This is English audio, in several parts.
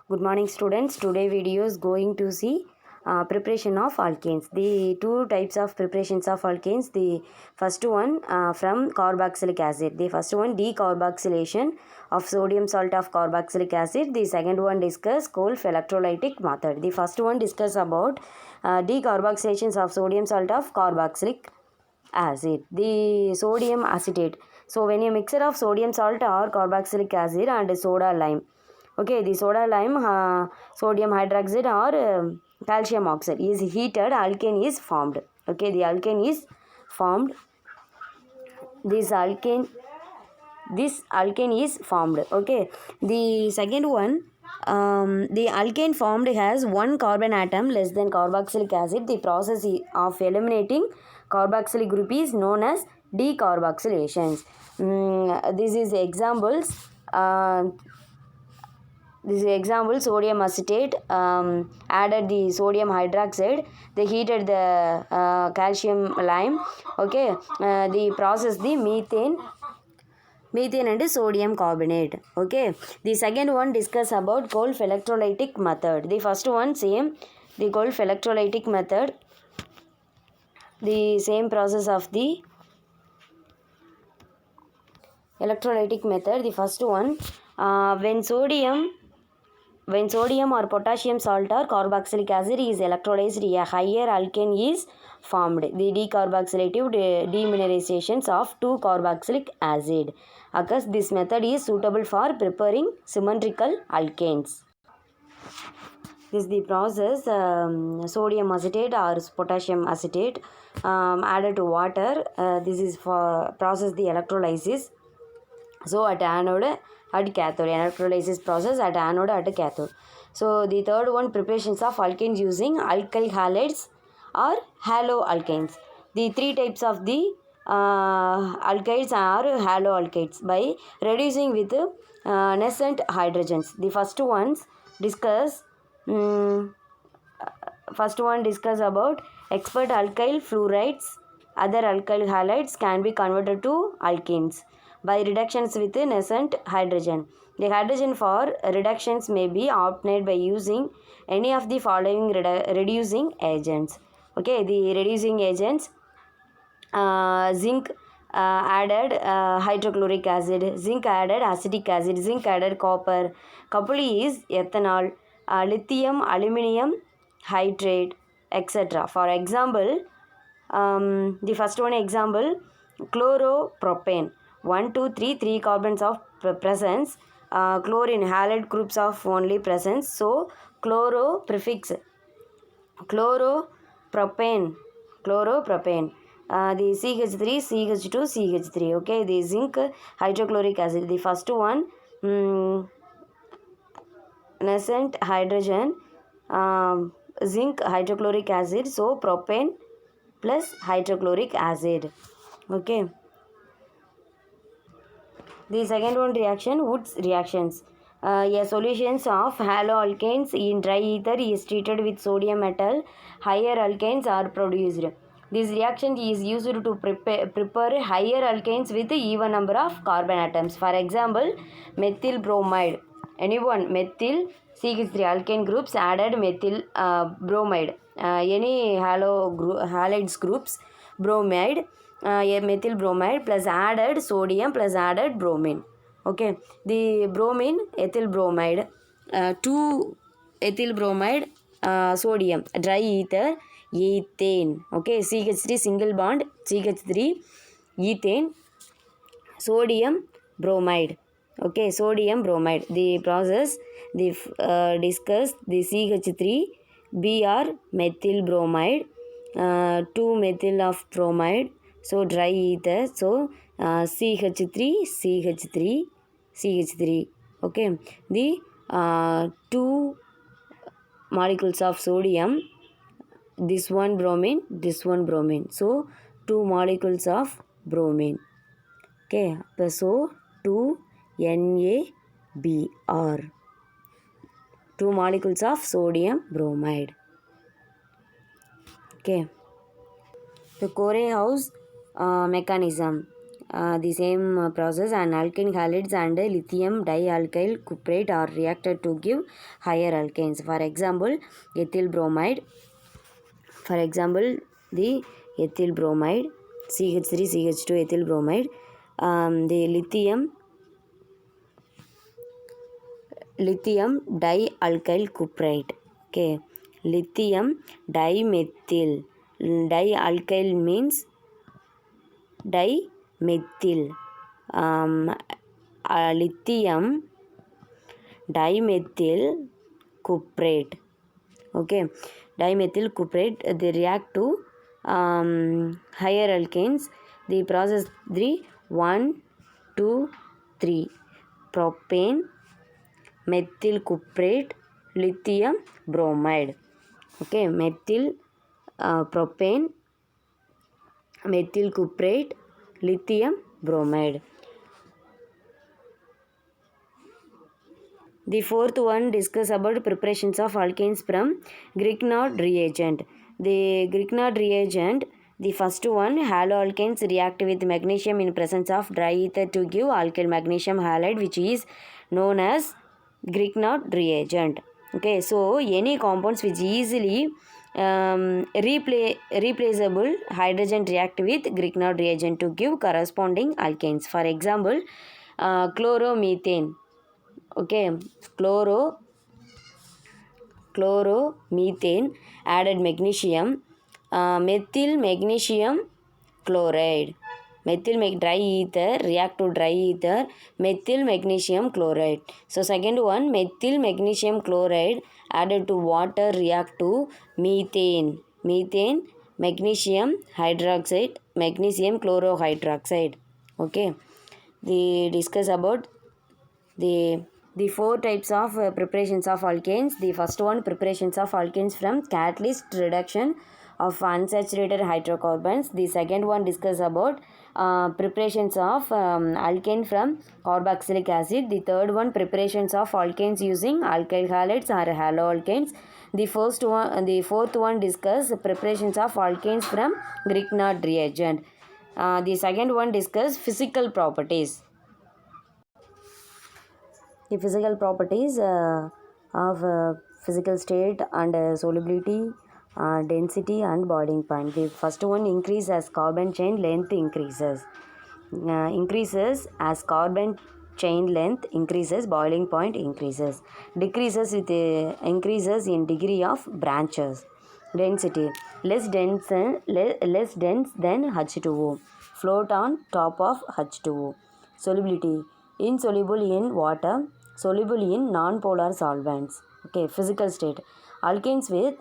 Good morning students. Today video is going to see preparation of alkanes. The two types of preparations of alkanes. The first one from carboxylic acid. The first one decarboxylation of sodium salt of carboxylic acid. The second one discuss Kolff electrolytic method. The first one discuss about decarboxylations of sodium salt of carboxylic acid. The sodium acetate. So when a mixture of sodium salt or carboxylic acid and soda lime. Okay, the soda lime, sodium hydroxide or calcium oxide is heated, alkane is formed. Okay, the alkane is formed. This alkane is formed. Okay, the second one, the alkane formed has one carbon atom less than carboxylic acid. The process of eliminating carboxylic group is known as decarboxylation. This is examples. This is example, sodium acetate added the sodium hydroxide, they heated the calcium lime. Okay, the process the methane and sodium carbonate. Okay, the second one discuss about Kolff electrolytic method. The first one same, the Kolff electrolytic method, the same process of the electrolytic method. The first one, when sodium or potassium salt or carboxylic acid is electrolyzed, a higher alkane is formed. The decarboxylative demineralizations of 2-carboxylic acid occurs. This method is suitable for preparing symmetrical alkanes. This is the process, sodium acetate or potassium acetate added to water. This is for process the electrolysis. So at anode, at cathode, electrolysis process at anode, at cathode. So the third one, preparations of alkanes using alkyl halides or haloalkanes. The three types of the alkydes are haloalkanes by reducing with nascent hydrogens. The first one discuss about expert alkyl fluorides. Other alkyl halides can be converted to alkenes by reductions with nascent hydrogen. The hydrogen for reductions may be obtained by using any of the following reducing agents. Okay, the reducing agents, zinc added hydrochloric acid, zinc added acetic acid, zinc added copper, couple is ethanol, lithium, aluminium hydrate, etc. For example, the first one example, chloropropane. 1, 2, 3, 3 carbons of presence, chlorine halide groups of only presence. So chloro prefix, chloropropane, the CH3, CH2, CH3. Okay, the zinc hydrochloric acid. The first one, nascent hydrogen, zinc hydrochloric acid. So propane plus hydrochloric acid. Okay. The second one reaction, Woods reactions. A solutions of haloalkanes in dry ether is treated with sodium metal. Higher alkanes are produced. This reaction is used to prepare higher alkanes with even number of carbon atoms. For example, methyl bromide. Anyone methyl CH3 alkane groups added methyl bromide. Any halides groups bromide. A methyl bromide plus added sodium plus added bromine. Okay, the bromine, ethyl bromide, 2 ethyl bromide, sodium, dry ether, ethane. Okay, CH3 single bond, CH3, ethane, sodium bromide. Okay, sodium bromide. The process, the discuss the CH3, Br methyl bromide, 2 methyl of bromide. So dry ether, so CH3. Okay, the 2 molecules of sodium, this one bromine, so 2 molecules of bromine. Okay, so 2 NaBr, 2 molecules of sodium bromide. Okay, the Corey-House mechanism. the same process, and alkane halides and lithium dialkyl cuprate are reacted to give higher alkanes. For example, ethyl bromide. For example, the ethyl bromide, CH3 CH2 ethyl bromide, the lithium dialkyl cuprate. Okay, lithium dimethyl. Dialkyl means dimethyl. Lithium dimethyl cuprate. Okay, dimethyl cuprate, they react to higher alkanes. The process 3, 1, 2, 3. Propane, methyl cuprate, lithium bromide. Okay, methyl propane, methyl cuprate, lithium bromide. The fourth one discuss about preparations of alkanes from Grignard reagent. The Grignard reagent, the first one, haloalkanes react with magnesium in presence of dry ether to give alkyl magnesium halide, which is known as Grignard reagent. Okay, so any compounds which easily replaceable hydrogen react with Grignard reagent to give corresponding alkanes. For example, chloromethane. Okay, chloromethane added magnesium, methyl magnesium chloride. Dry ether react to dry ether, methyl magnesium chloride. So second one, methyl magnesium chloride added to water react to methane. Magnesium hydroxide, magnesium chlorohydroxide. Okay, they discuss about the four types of preparations of alkanes. The first one, preparations of alkanes from catalyst reduction of unsaturated hydrocarbons. The second one discuss about preparations of alkane from carboxylic acid. The third one, preparations of alkanes using alkyl halides or haloalkanes. The fourth one discuss preparations of alkanes from Grignard reagent. The second one discuss physical properties. The physical properties of physical state and solubility, density and boiling point. The first one, increase as carbon chain length increases. Increases as carbon chain length increases, boiling point increases. Decreases with increases in degree of branches. Density, less dense than H2O. Float on top of H2O. Solubility, insoluble in water, soluble in non-polar solvents. Okay, physical state, alkanes with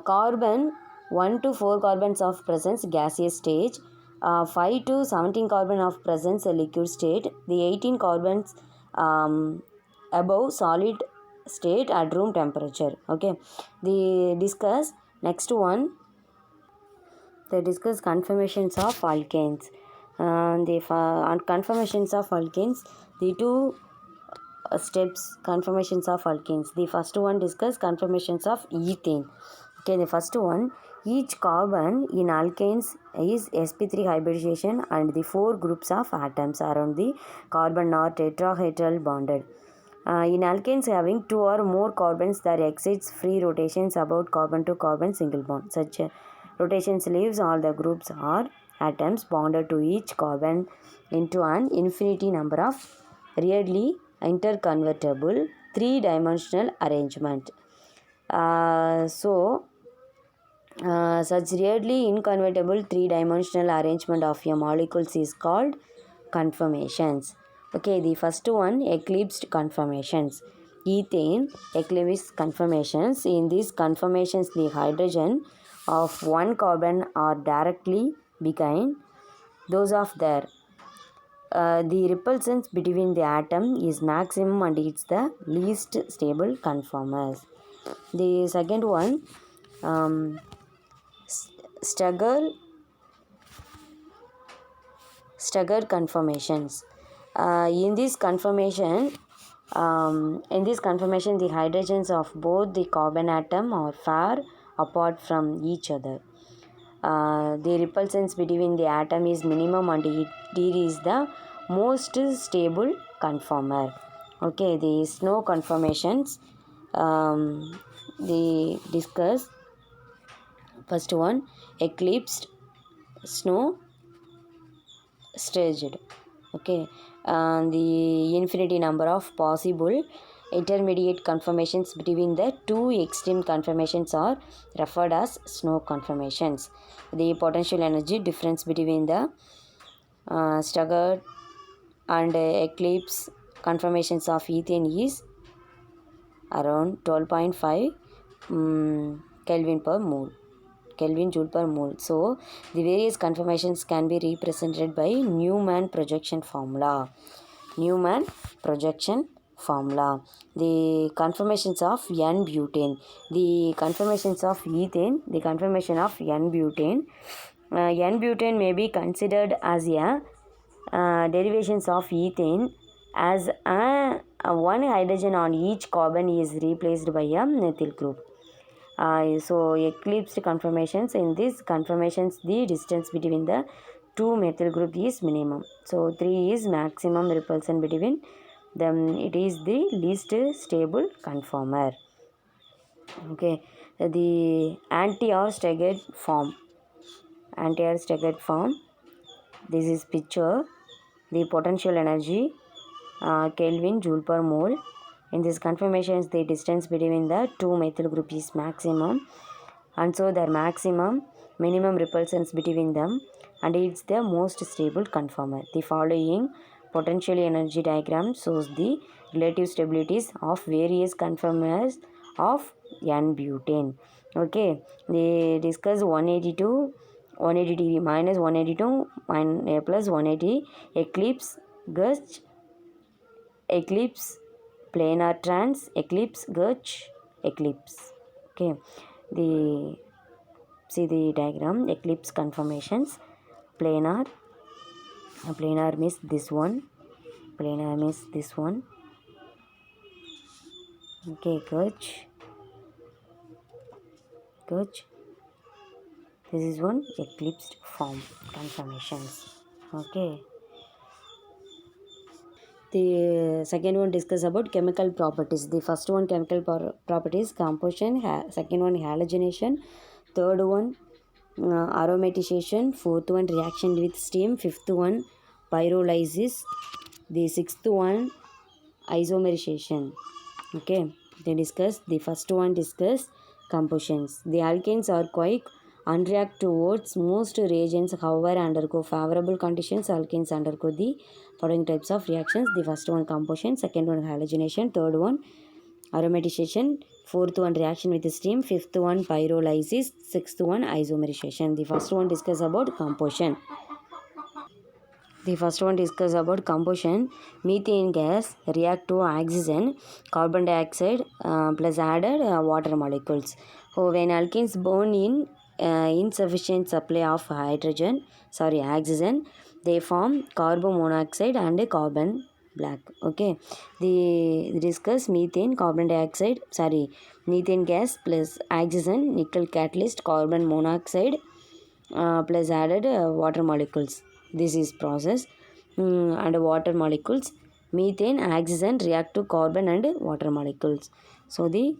carbon 1 to 4 carbons of presence gaseous stage, 5 to 17 carbon of presence liquid state, the 18 carbons above solid state at room temperature. Okay, they discuss next one, they discuss conformations of alkanes. Conformations of alkanes, the two steps conformations of alkanes. The first one discuss conformations of ethane. Okay, the first one, each carbon in alkanes is sp3 hybridization and the 4 groups of atoms around the carbon are tetrahedral bonded. In alkanes having 2 or more carbons, there exists free rotations about carbon to carbon single bond. Such rotations leaves all the groups or atoms bonded to each carbon into an infinity number of readily interconvertible 3-dimensional arrangement. Such readily inconvertible 3-dimensional arrangement of a molecules is called conformations. Okay, the first one, eclipsed conformations. Ethane eclipsed conformations. In these conformations, the hydrogen of one carbon are directly behind those of their. The repulsance between the atom is maximum and it's the least stable conformers. The second one, staggered conformations. In this conformation, the hydrogens of both the carbon atom are far apart from each other. The repulsance between the atom is minimum and it is the most stable conformer. Okay, the snow conformations they discuss. First one, eclipsed, snow, staged. Okay, the infinity number of possible intermediate conformations between the two extreme conformations are referred as snow conformations. The potential energy difference between the staggered and eclipse conformations of ethane is around 12.5 Kelvin per mole. Kelvin joule per mole. So, the various conformations can be represented by Newman projection formula. Newman projection formula. The conformations of N-butane. The conformations of ethane. The conformation of N-butane. N-butane may be considered as a derivations of ethane as one hydrogen on each carbon is replaced by a methyl group. So eclipsed conformations, in these conformations the distance between the two methyl group is minimum. So 3 is maximum repulsion between them. It is the least stable conformer. Okay, the anti-or staggered form. Anti-or staggered form. This is picture. The potential energy Kelvin joule per mole. In these conformations, the distance between the two methyl group is maximum, and so their minimum repulsions between them, and it's the most stable conformer. The following potential energy diagram shows the relative stabilities of various conformers of N-butane. Okay, they discuss 180 degree minus 182 plus 180 eclipse, gust, eclipse, planar trans, eclipse, gauge, eclipse. Okay, the see the diagram. Eclipse conformations. Planar means this one. Planar means this one. Okay, gauge. This is one eclipsed form conformations. Okay. The second one discuss about chemical properties. The first one chemical properties, composition. Second one halogenation. Third one aromatization. Fourth one reaction with steam. Fifth one pyrolysis. The sixth one isomerization. Okay, they discuss. The first one discuss compositions. The alkanes are quite unreact towards most reagents, however undergo favorable conditions. Alkanes undergo the following types of reactions. The first one composition, second one halogenation, third one aromatization, fourth one reaction with steam, fifth one pyrolysis, sixth one isomerization. The first one discuss about composition. The first one discuss about composition. Methane gas react to oxygen, carbon dioxide plus added water molecules. So when alkanes burn in insufficient supply of oxygen, they form carbon monoxide and carbon black. Okay, they discuss methane, methane gas plus oxygen, nickel catalyst, carbon monoxide plus added water molecules. This is process and water molecules. Methane, oxygen react to carbon and water molecules. So the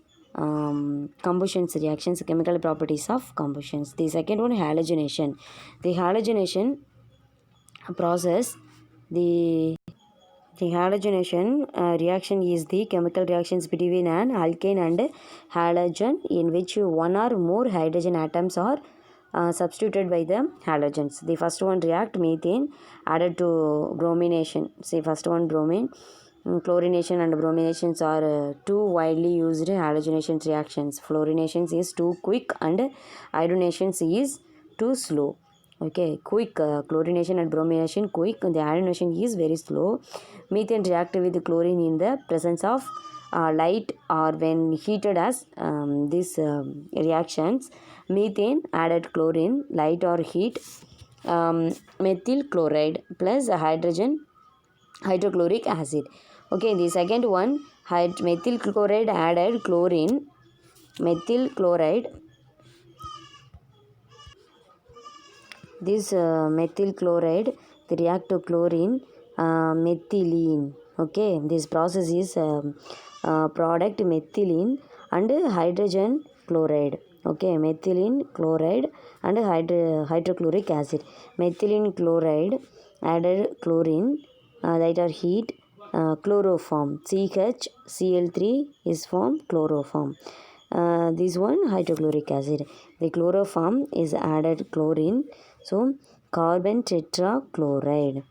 combustions reactions, chemical properties of combustions. The second one halogenation. The halogenation process, the halogenation reaction is the chemical reactions between an alkane and halogen in which one or more hydrogen atoms are substituted by the halogens. The first one react methane added to bromination. See first one bromine. Chlorination and brominations are two widely used halogenation reactions. Fluorinations is too quick and iodonations is too slow. Okay, quick chlorination and bromination quick, the ionization is very slow. Methane react with chlorine in the presence of light or when heated as these reactions. Methane added chlorine, light or heat, methyl chloride plus hydrochloric acid. Okay, the second one methyl chloride added chlorine, methyl chloride This methyl chloride, they react to chlorine, methylene. Okay, this process is product methylene and hydrogen chloride. Okay, methylene chloride and hydrochloric acid. Methylene chloride added chlorine, lighter heat, chloroform. CHCl3 is formed chloroform. This one hydrochloric acid. The chloroform is added chlorine, so carbon tetrachloride.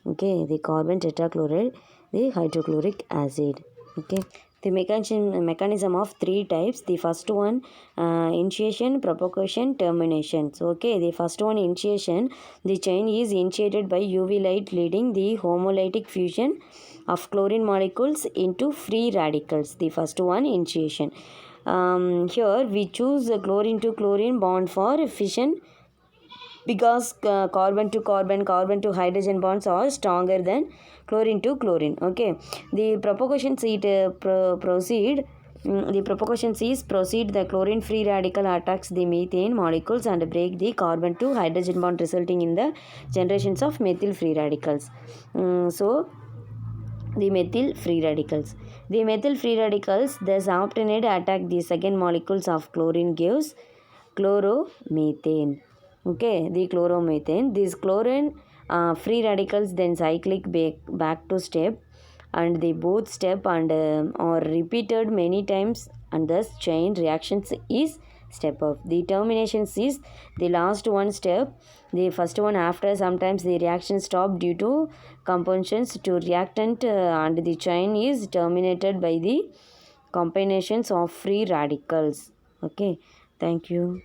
Okay, the carbon tetrachloride, the hydrochloric acid. Okay, the mechanism of three types. The first one, initiation, propagation, termination. So okay, the first one, initiation, the chain is initiated by UV light leading the homolytic fusion of chlorine molecules into free radicals. The first one, initiation. Here we choose a chlorine to chlorine bond for fission because carbon to carbon, carbon to hydrogen bonds are stronger than chlorine to chlorine. Okay, the propagation seat proceed. The propagation sees proceed. The chlorine free radical attacks the methane molecules and break the carbon to hydrogen bond, resulting in the generations of methyl free radicals. So the methyl free radicals. The methyl free radicals thus alternate attack the second molecules of chlorine gives chloromethane. Okay, the chloromethane. These chlorine free radicals then cyclic back to step, and they both step and are repeated many times, and thus chain reactions is step of the termination is the last one step. The first one, after sometimes the reaction stop due to compositions to reactant, and the chain is terminated by the combinations of free radicals. Okay, thank you.